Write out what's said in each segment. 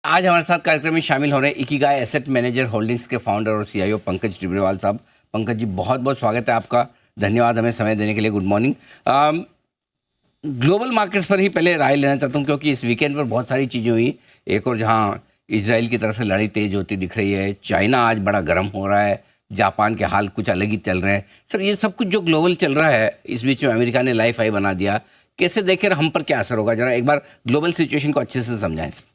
आज हमारे साथ कार्यक्रम में शामिल हो रहे हैं इकिगाई एसेट मैनेजर होल्डिंग्स के फाउंडर और सीईओ पंकज टिब्रेवाल साहब। पंकज जी, बहुत बहुत स्वागत है आपका। धन्यवाद हमें समय देने के लिए। Good morning. ग्लोबल मार्केट्स पर ही पहले राय लेना चाहता हूँ, क्योंकि इस वीकेंड पर बहुत सारी चीज़ें हुई। एक और जहाँ इसराइल की तरफ से लड़ाई तेज होती दिख रही है, चाइना आज बड़ा गर्म हो रहा है, जापान के हाल कुछ अलग ही चल रहे हैं। सर, ये सब कुछ जो ग्लोबल चल रहा है, इस बीच में अमेरिका ने लाइफ आई बना दिया, कैसे देखें हम पर क्या असर होगा? जरा एक बार ग्लोबल सिचुएशन को अच्छे से समझाएं सर।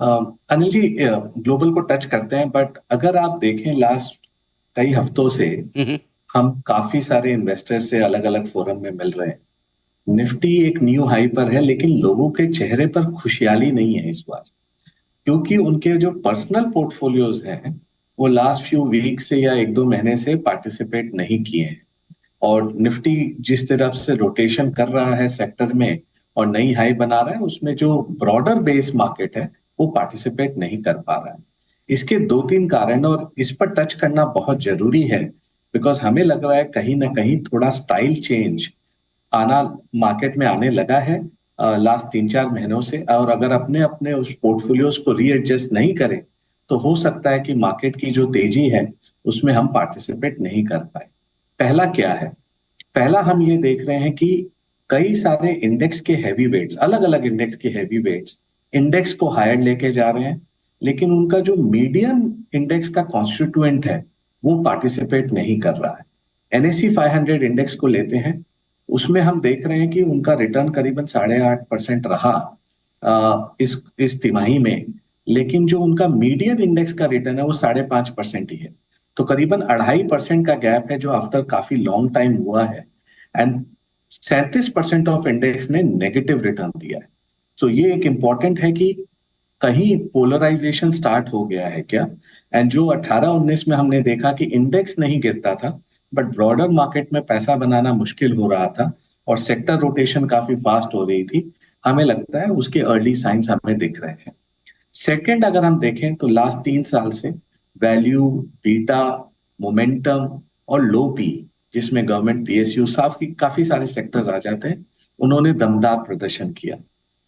अनिल जी, ग्लोबल को टच करते हैं, बट अगर आप देखें लास्ट कई हफ्तों से हम्म। हम काफी सारे इन्वेस्टर से अलग अलग फोरम में मिल रहे हैं। निफ्टी एक न्यू हाई पर है, लेकिन लोगों के चेहरे पर खुशहाली नहीं है इस बार, क्योंकि उनके जो पर्सनल पोर्टफोलियोज हैं वो लास्ट फ्यू वीक से या एक दो महीने से पार्टिसिपेट नहीं किए हैं। और निफ्टी जिस तरफ से रोटेशन कर रहा है सेक्टर में और नई हाई बना रहा है, उसमें जो ब्रॉडर बेस मार्केट है वो पार्टिसिपेट नहीं कर पा रहा है। इसके दो तीन कारण, और इस पर टच करना बहुत जरूरी है, बिकॉज हमें लग रहा है कहीं ना कहीं थोड़ा स्टाइल चेंज आना मार्केट में आने लगा है लास्ट 3-4 महीनों से। और अगर अपने अपने उस पोर्टफोलियोज को रीएडजस्ट नहीं करें तो हो सकता है कि मार्केट की जो तेजी है उसमें हम पार्टिसिपेट नहीं कर पाए। पहला क्या है? पहला हम ये देख रहे हैं कि कई सारे इंडेक्स के हैवी वेट्स, अलग अलग इंडेक्स के हैवी वेट्स इंडेक्स को हायर लेके जा रहे हैं, लेकिन उनका जो मीडियन इंडेक्स का कॉन्स्टिट्यूएंट है वो पार्टिसिपेट नहीं कर रहा है। एनएससी 500 इंडेक्स को लेते हैं, उसमें हम देख रहे हैं कि उनका रिटर्न करीबन 8.5% रहा इस तिमाही में, लेकिन जो उनका मीडियन इंडेक्स का रिटर्न है वो 5.5% ही है। तो करीबन 2.5% का गैप है जो आफ्टर काफी लॉन्ग टाइम हुआ है। एंड 37% ऑफ इंडेक्स ने नेगेटिव रिटर्न दिया है। तो ये एक इंपॉर्टेंट है कि कहीं पोलराइजेशन स्टार्ट हो गया है क्या। एंड जो 18-19 में हमने देखा कि इंडेक्स नहीं गिरता था, बट ब्रॉडर मार्केट में पैसा बनाना मुश्किल हो रहा था और सेक्टर रोटेशन काफी फास्ट हो रही थी, हमें लगता है उसके अर्ली साइंस हमें दिख रहे हैं। सेकंड, अगर हम देखें तो लास्ट 3 साल से वैल्यू, बीटा, मोमेंटम और लो पी, जिसमें गवर्नमेंट पीएसयू काफी सारे सेक्टर्स आ जाते हैं, उन्होंने दमदार प्रदर्शन किया।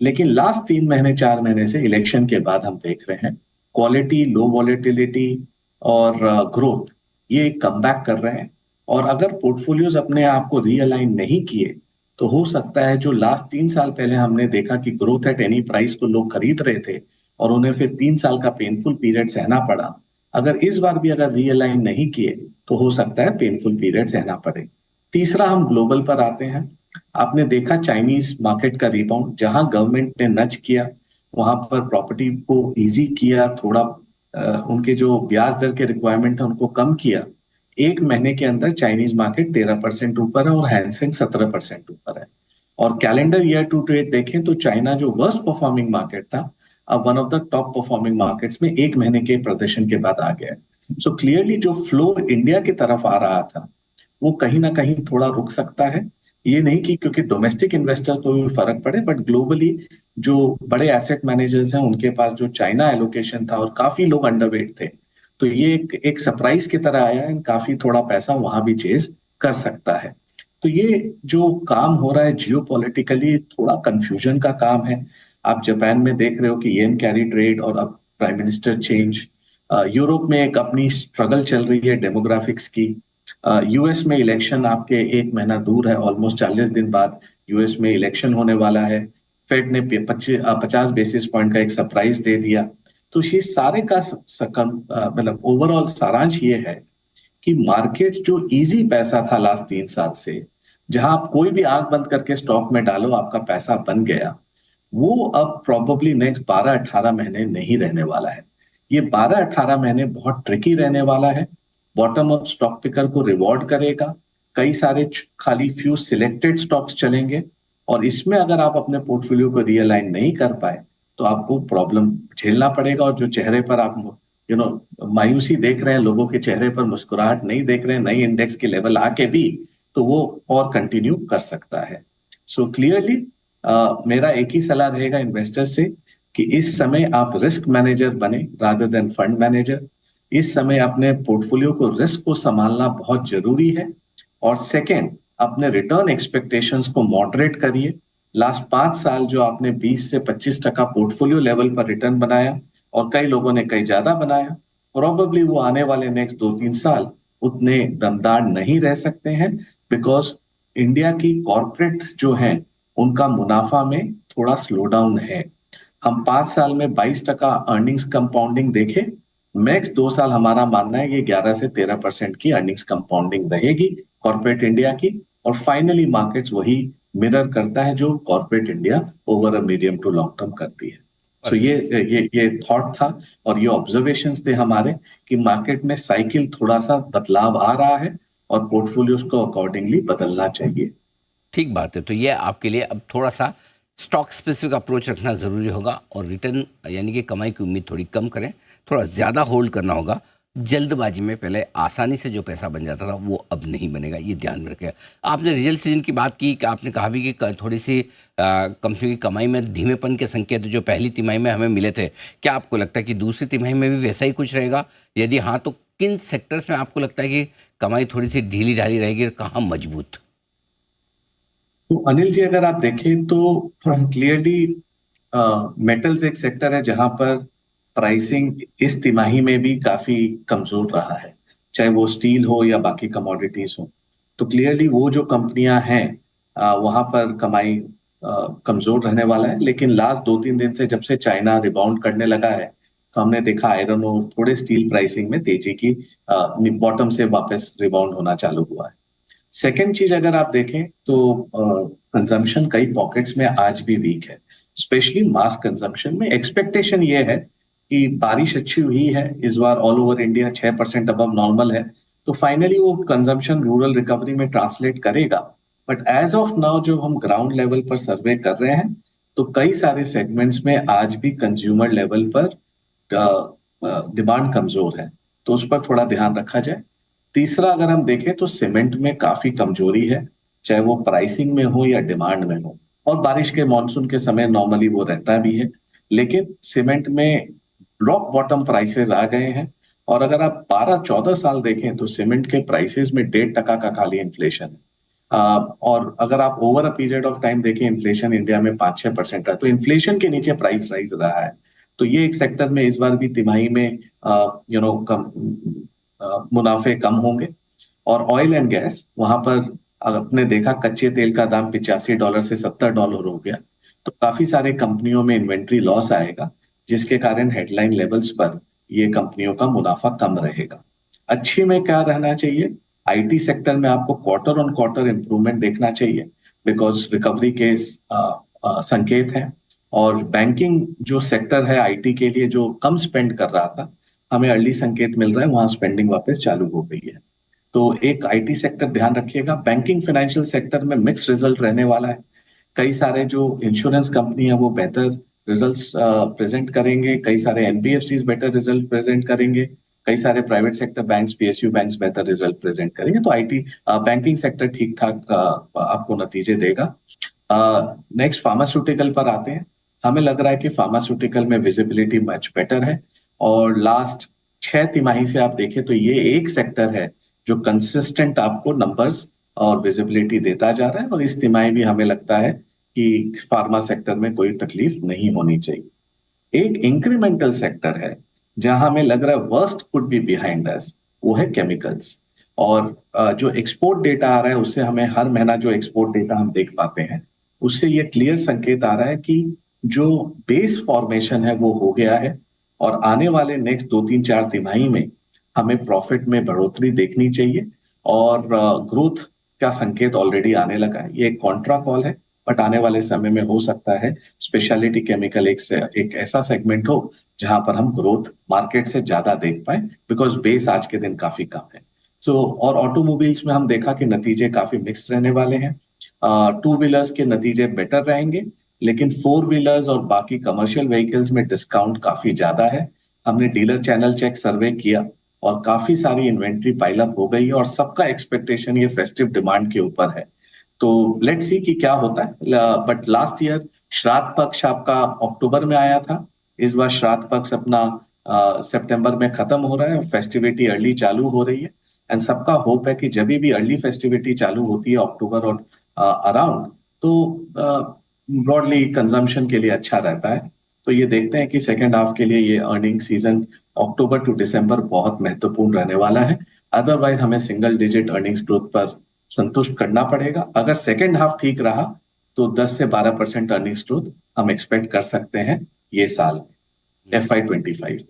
लेकिन लास्ट 3 महीने 4 महीने से इलेक्शन के बाद हम देख रहे हैं क्वालिटी, लो वॉलेटिलिटी और ग्रोथ ये कम बैक कर रहे हैं। और अगर पोर्टफोलियोज अपने आप को रीअलाइन नहीं किए तो हो सकता है जो लास्ट 3 साल पहले हमने देखा कि ग्रोथ एट एनी प्राइस को लोग खरीद रहे थे और उन्हें फिर 3 साल का पेनफुल पीरियड सहना पड़ा, अगर इस बार भी अगर रीअलाइन नहीं किए तो हो सकता है पेनफुल पीरियड सहना पड़े। तीसरा, हम ग्लोबल पर आते हैं। आपने देखा चाइनीज मार्केट का रिबाउंड, जहां गवर्नमेंट ने नच किया वहां पर प्रॉपर्टी को इजी किया, थोड़ा उनके जो ब्याज दर के रिक्वायरमेंट है उनको कम किया। एक महीने के अंदर चाइनीज मार्केट 13% ऊपर है और हैंसेंग 17% ऊपर है। और कैलेंडर ईयर टू डेट देखें तो चाइना जो वर्स्ट परफॉर्मिंग मार्केट था, अब one of the top performing markets में एक महीने के प्रदर्शन के बाद आ गया है। सो क्लियरली जो फ्लो इंडिया की तरफ आ रहा था वो कहीं ना कहीं थोड़ा रुक सकता है। ये नहीं कि क्योंकि डोमेस्टिक इन्वेस्टर को भी फर्क पड़े, बट ग्लोबली जो बड़े एसेट मैनेजर्स हैं उनके पास जो चाइना एलोकेशन था और काफी लोग अंडरवेट थे, तो ये एक सरप्राइज की तरह आया है। काफी थोड़ा पैसा वहां भी चेज कर सकता है। तो ये जो काम हो रहा है जियो पॉलिटिकली, थोड़ा कंफ्यूजन का काम है। आप जापान में देख रहे हो कि येन कैरी ट्रेड और अब प्राइम मिनिस्टर चेंज। यूरोप में एक अपनी स्ट्रगल चल रही है डेमोग्राफिक्स की। यूएस में इलेक्शन आपके एक महीना दूर है, ऑलमोस्ट 40 दिन बाद यूएस में इलेक्शन होने वाला है। फेड ने 50 बेसिस पॉइंट का एक सरप्राइज दे दिया। तो ये सारे का मतलब ओवरऑल सारांश ये है कि मार्केट जो इजी पैसा था लास्ट 3 साल से, जहां आप कोई भी आंख बंद करके स्टॉक में डालो आपका पैसा बन गया, वो अब प्रॉबेबली नेक्स्ट 12-18 महीने नहीं रहने वाला है। ये 12-18 महीने बहुत ट्रिकी रहने वाला है। बॉटम अप स्टॉक पिकर को रिवॉर्ड करेगा, कई सारे खाली फ्यू सिलेक्टेड स्टॉक्स चलेंगे, और इसमें अगर आप अपने पोर्टफोलियो को रियलाइन नहीं कर पाए तो आपको प्रॉब्लम झेलना पड़ेगा। और जो चेहरे पर आप मायूसी देख रहे हैं, लोगों के चेहरे पर मुस्कुराहट नहीं देख रहे हैं नई इंडेक्स के लेवल आके भी, तो वो और कंटिन्यू कर सकता है। सो क्लियरली मेरा एक ही सलाह रहेगा इन्वेस्टर से कि इस समय आप रिस्क मैनेजर बने रादर देन फंड मैनेजर। इस समय अपने पोर्टफोलियो को, रिस्क को संभालना बहुत जरूरी है। और सेकेंड, अपने रिटर्न एक्सपेक्टेशंस को मॉडरेट करिए। लास्ट 5 साल जो आपने 20 से 25% पोर्टफोलियो लेवल पर रिटर्न बनाया, और कई लोगों ने कई ज्यादा बनाया, प्रोबेबली वो आने वाले नेक्स्ट 2-3 साल उतने दमदार नहीं रह सकते हैं, बिकॉज इंडिया की कॉरपोरेट जो है उनका मुनाफा में थोड़ा स्लो डाउन है। हम 5 साल में 22% अर्निंग्स कंपाउंडिंग देखें, नेक्स्ट 2 साल हमारा मानना है ये 11 से 13% की अर्निंग्स कंपाउंडिंग रहेगी कॉर्पोरेट इंडिया की, और फाइनली मार्केट्स वही मिरर करता है जो corporate India over a medium to long term करती है। सो ये थॉट था और ये ऑब्जर्वेशंस थे हमारे कि मार्केट में साइकिल थोड़ा सा बदलाव आ रहा है और पोर्टफोलियोज को अकॉर्डिंगली बदलना चाहिए। ठीक बात है। तो ये आपके लिए अब थोड़ा सा स्टॉक स्पेसिफिक अप्रोच रखना ज़रूरी होगा और रिटर्न यानी कि कमाई की उम्मीद थोड़ी कम करें, थोड़ा ज़्यादा होल्ड करना होगा। जल्दबाजी में पहले आसानी से जो पैसा बन जाता था वो अब नहीं बनेगा, ये ध्यान में रखें। आपने रिजल्ट सीजन की बात की कि आपने कहा भी कि थोड़ी सी कंपनी की कमाई में धीमेपन के संकेत जो पहली तिमाही में हमें मिले थे, क्या आपको लगता है कि दूसरी तिमाही में भी वैसा ही कुछ रहेगा? यदि हाँ, तो किन सेक्टर्स में आपको लगता है कि कमाई थोड़ी सी ढीली ढाली रहेगी और कहाँ मजबूत? तो अनिल जी, अगर आप देखें तो क्लियरली मेटल्स एक सेक्टर है जहां पर प्राइसिंग इस तिमाही में भी काफी कमजोर रहा है, चाहे वो स्टील हो या बाकी कमोडिटीज हो। तो क्लियरली वो जो कंपनियां हैं वहां पर कमाई कमजोर रहने वाला है। लेकिन लास्ट 2-3 दिन से जब से चाइना रिबाउंड करने लगा है, तो हमने देखा आयरन और थोड़े स्टील प्राइसिंग में तेजी की, बॉटम से वापस रिबाउंड होना चालू हुआ है। सेकेंड चीज अगर आप देखें तो कंजम्पशन कई पॉकेट्स में आज भी वीक है, स्पेशली मास कंजम्पशन में। एक्सपेक्टेशन ये है कि बारिश अच्छी हुई है इस बार all over India, 6% above normal है, तो फाइनली वो कंजम्पशन रूरल रिकवरी में ट्रांसलेट करेगा। बट एज ऑफ नाउ जो हम ग्राउंड लेवल पर सर्वे कर रहे हैं, तो कई सारे सेगमेंट्स में आज भी कंज्यूमर लेवल पर डिमांड कमजोर है, तो उस पर थोड़ा ध्यान रखा जाए। तीसरा अगर हम देखें तो सीमेंट में काफी कमजोरी है, चाहे वो प्राइसिंग में हो या डिमांड में हो, और बारिश के मानसून के समय नॉर्मली वो रहता भी है। लेकिन सीमेंट में रॉक बॉटम प्राइसेस आ गए हैं, और अगर आप 12-14 साल देखें तो सीमेंट के प्राइसेस में 1.5% का खाली इन्फ्लेशन है। और अगर आप over a period of time देखें, इन्फ्लेशन इंडिया में 5-6% का, तो इन्फ्लेशन के नीचे प्राइस राइज रहा है। तो ये एक सेक्टर में इस बार भी तिमाही में कम मुनाफे कम होंगे। और ऑयल एंड गैस, वहां पर आपने देखा कच्चे तेल का दाम $85 से $70 हो गया, तो काफी सारे कंपनियों में इन्वेंट्री लॉस आएगा, जिसके कारण हेडलाइन लेवल्स पर ये कंपनियों का मुनाफा कम रहेगा। अच्छी में क्या रहना चाहिए, आईटी सेक्टर में आपको क्वार्टर ऑन क्वार्टर इंप्रूवमेंट देखना चाहिए, बिकॉज रिकवरी के संकेत हैं। और बैंकिंग जो सेक्टर है आईटी के लिए, जो कम स्पेंड कर रहा था, हमें अर्ली संकेत मिल रहा है वहां स्पेंडिंग वापस चालू हो गई है। तो एक आईटी सेक्टर ध्यान रखिएगा। बैंकिंग फाइनेंशियल सेक्टर में मिक्स रिजल्ट रहने वाला है। कई सारे जो इंश्योरेंस कंपनी है वो बेहतर रिजल्ट्स प्रेजेंट करेंगे, कई सारे एनबीएफसीज बेटर रिजल्ट प्रेजेंट करेंगे, कई सारे private sector banks, PSU banks बेहतर रिजल्ट प्रेजेंट करेंगे। तो आईटी बैंकिंग सेक्टर ठीक ठाक आपको नतीजे देगा। नेक्स्ट फार्मास्यूटिकल पर आते हैं। हमें लग रहा है कि फार्मास्यूटिकल में विजिबिलिटी मच बेटर है, और लास्ट 6 तिमाही से आप देखें तो ये एक सेक्टर है जो कंसिस्टेंट आपको नंबर्स और विजिबिलिटी देता जा रहा है, और इस तिमाही भी हमें लगता है कि फार्मा सेक्टर में कोई तकलीफ नहीं होनी चाहिए। एक इंक्रीमेंटल सेक्टर है जहां हमें लग रहा है worst could be behind us, वो है केमिकल्स। और जो एक्सपोर्ट डेटा आ रहा है उससे हमें हर महीना जो एक्सपोर्ट डेटा हम देख पाते हैं, उससे ये क्लियर संकेत आ रहा है कि जो बेस फॉर्मेशन है वो हो गया है, और आने वाले नेक्स्ट 2-3-4 तिमाही में हमें प्रॉफिट में बढ़ोतरी देखनी चाहिए। और ग्रोथ का संकेत ऑलरेडी आने लगा है। ये एक कॉन्ट्रा कॉल है, बट आने वाले समय में हो सकता है स्पेशलिटी केमिकल एक ऐसा सेगमेंट हो जहां पर हम ग्रोथ मार्केट से ज्यादा देख पाए, बिकॉज बेस आज के दिन काफी कम है। और ऑटोमोबाइल्स में हम देखा कि नतीजे काफी मिक्स्ड रहने वाले हैं। टू व्हीलर्स के नतीजे बेटर रहेंगे, लेकिन 4 व्हीलर्स और बाकी कमर्शियल व्हीकल्स में डिस्काउंट काफी ज्यादा है। हमने डीलर चैनल चेक सर्वे किया, और काफी सारी इन्वेंट्री पाइलअप हो गई है, और सबका एक्सपेक्टेशन ये फेस्टिव डिमांड के ऊपर है। तो लेट्स सी कि क्या होता है। बट लास्ट ईयर श्राद्ध पक्ष आपका अक्टूबर में आया था, इस बार श्राद्ध पक्ष अपना सितंबर में खत्म हो रहा है, फेस्टिविटी अर्ली चालू हो रही है। एंड सबका होप है कि जब भी अर्ली फेस्टिविटी चालू होती है अक्टूबर और अराउंड, तो ब्रॉडली कंजम्पशन के लिए अच्छा रहता है। तो ये देखते हैं कि सेकेंड हाफ के लिए ये अर्निंग सीजन अक्टूबर टू दिसंबर बहुत महत्वपूर्ण रहने वाला है। अदरवाइज हमें सिंगल डिजिट अर्निंग्स ग्रोथ पर संतुष्ट करना पड़ेगा। अगर सेकेंड हाफ ठीक रहा तो 10 से 12% अर्निंग्स ग्रोथ हम एक्सपेक्ट कर सकते हैं ये साल FY25।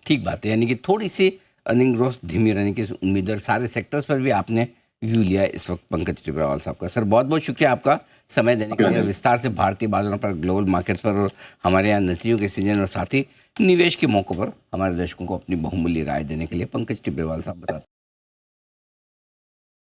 ठीक बात है, यानी कि थोड़ी सी अर्निंग ग्रोथ धीमी रहने की उम्मीद है। सारे सेक्टर्स पर भी आपने व्यू लिया है इस वक्त। पंकज टिब्रावाल साहब का सर बहुत बहुत शुक्रिया आपका समय देने के लिए, विस्तार से भारतीय बाजारों पर, ग्लोबल मार्केट्स पर और हमारे यहाँ नतीजों के सीजन और साथ ही निवेश के मौक़ों पर हमारे दर्शकों को अपनी बहुमूल्य राय देने के लिए। पंकज टिब्रावाल साहब बताते